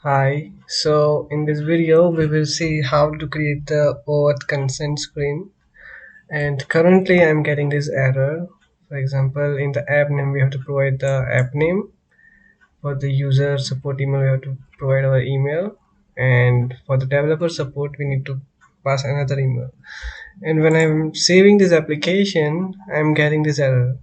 Hi, so in this video we will see how to create the OAuth consent screen, and currently I'm getting this error. For example, in the app name we have to provide the app name. For the user support email we have to provide our email, and for the developer support we need to pass another email. And when I'm saving this application I'm getting this error.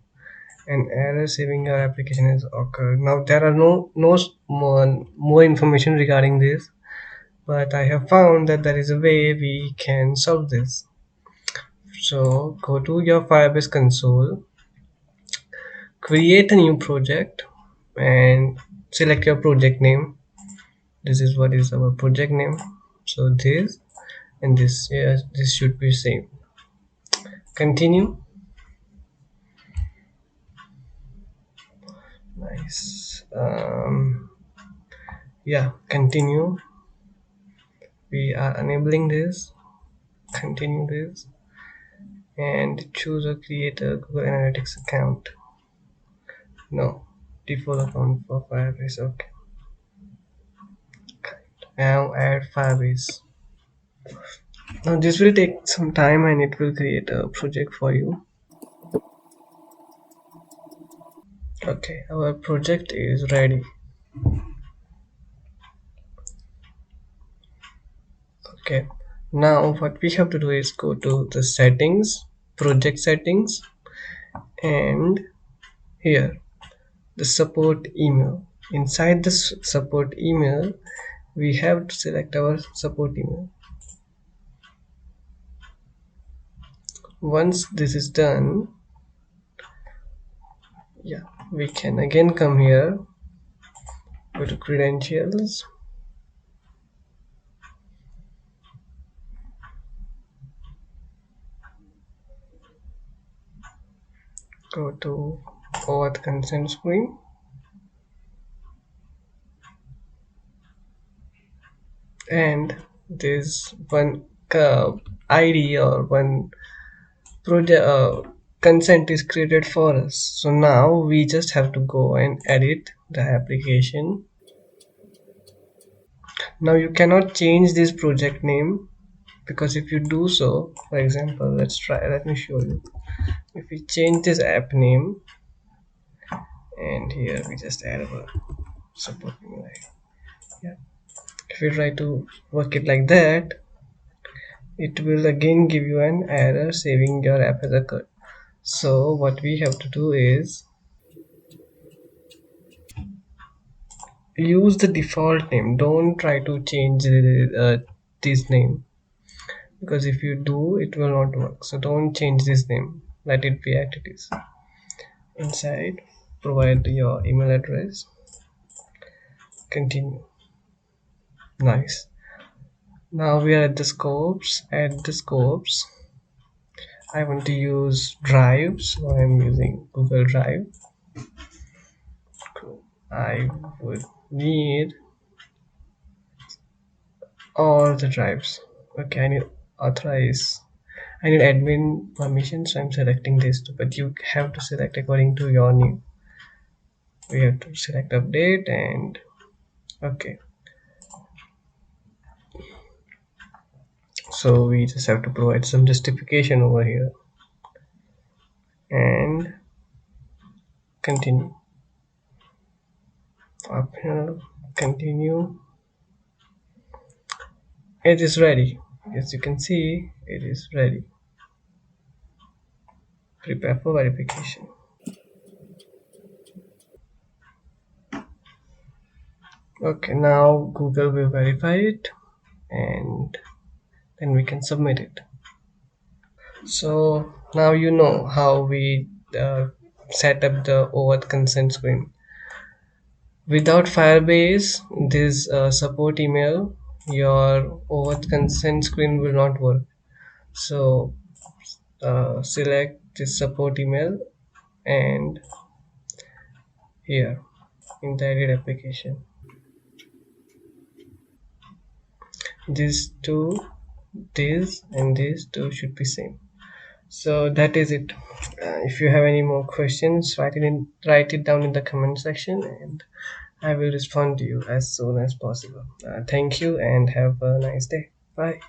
An error saving your application has occurred. Now there are no more information regarding this, but I have found that there is a way we can solve this. So go to your Firebase console, create a new project, and select your project name. This is what is our project name. So this and this, yes, this should be same. Continue. Nice. Yeah, continue. We are enabling this. Continue this and choose or create a Google Analytics account. No, default account for Firebase. Okay. Now add Firebase. Now this will take some time and it will create a project for you. Okay, our project is ready. Okay, now what we have to do is go to the settings, project settings, and here the support email. Inside this support email we have to select our support email. Once this is done, yeah, we can again come here, go to credentials, go to OAuth Consent Screen, and this one ID or one project consent is created for us. So now we just have to go and edit the application. Now you cannot change this project name, because if you do so, for example, let me show you. If we change this app name and here we just add our support email, yeah, if you try to work it like that, it will again give you an error saving your app as occurred. So what we have to do is use the default name. Don't try to change this name, because if you do it will not work. So don't change this name, let it be as it is. Inside provide your email address, continue. Nice. Now we are at the scopes. At the scopes I want to use Drive, so I'm using Google Drive. I would need all the drives. Okay, I need authorize. I need admin permission, so I'm selecting this too, but you have to select according to your need. We have to select update and okay. So we just have to provide some justification over here and continue. Optional, continue. It is ready. As you can see, it is ready. Prepare for verification. Okay, now Google will verify it and then we can submit it. So now you know how we set up the OAuth consent screen. Without Firebase, this support email, your OAuth consent screen will not work. So select this support email and here in the edit application, these two, this and these two should be same. So that is it. If you have any more questions, write it down in the comment section, and I will respond to you as soon as possible. Thank you and have a nice day. Bye.